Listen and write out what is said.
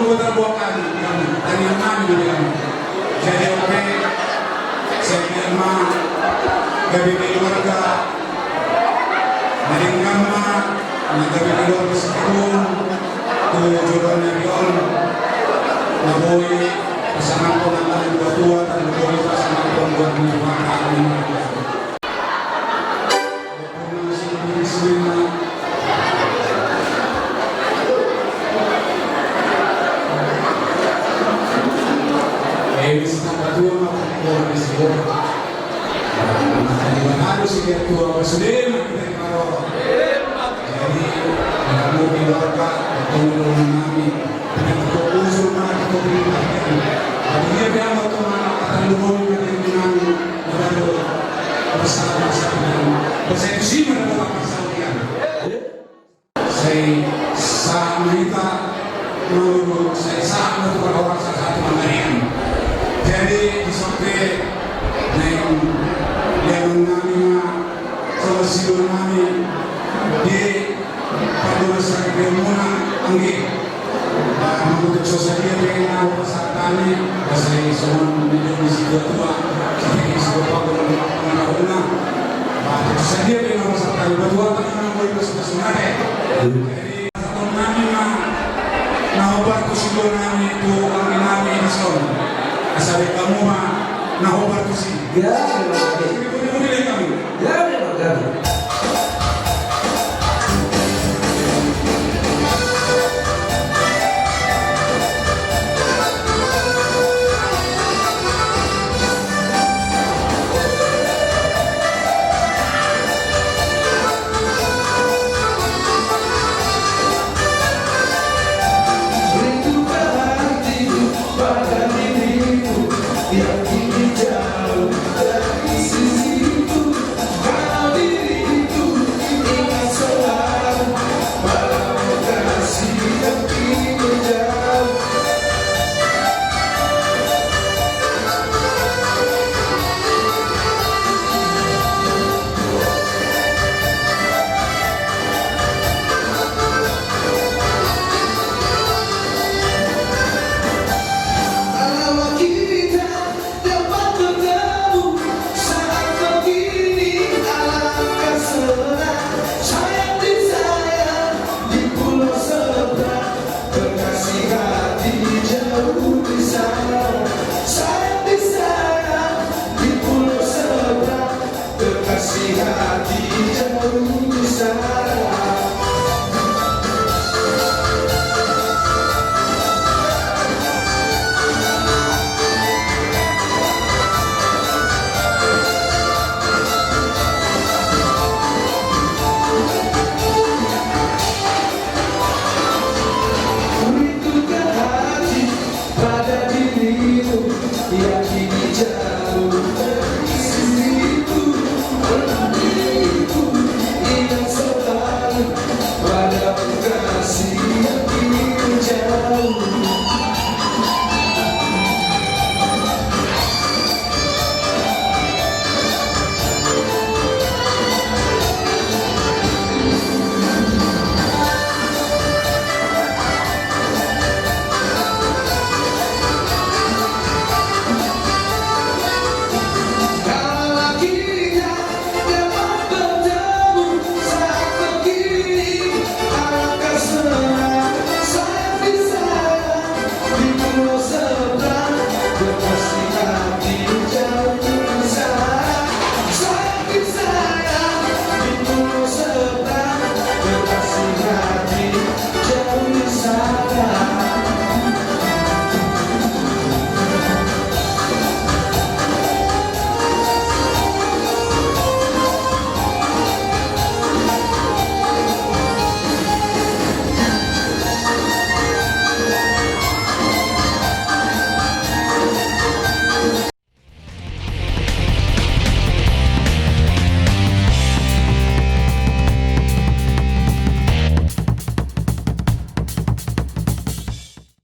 betul dua kali kami dari kami bilang jadi oke saya terima gabi keluarga dari kama gabi keluarga sekun tujuan dari on naboy pasangan ko ng kami dua tua dan naboy pasangan ko buat menjual kami Sige tua Presiden kita karo jadi kamu keluarga ketemu kami dengan usul mana kita berikan dia bilang waktu mana akan lumuri dengan berlalu bersama-sama persepsi adalah persatuan saya sama kita menurut saya sama untuk orang satu mandirian jadi disampai yang kami solusi kami di pada masa kemuna angge menurut sosial dengan pasar kami pasal semua menjadi sebuah tua sebagai sebuah pengalaman saya dengan pasar kami berdua dengan boleh bersama jadi satu kami nah obat kusido kami itu kami nasion asal kamu nah obat kusido Ya,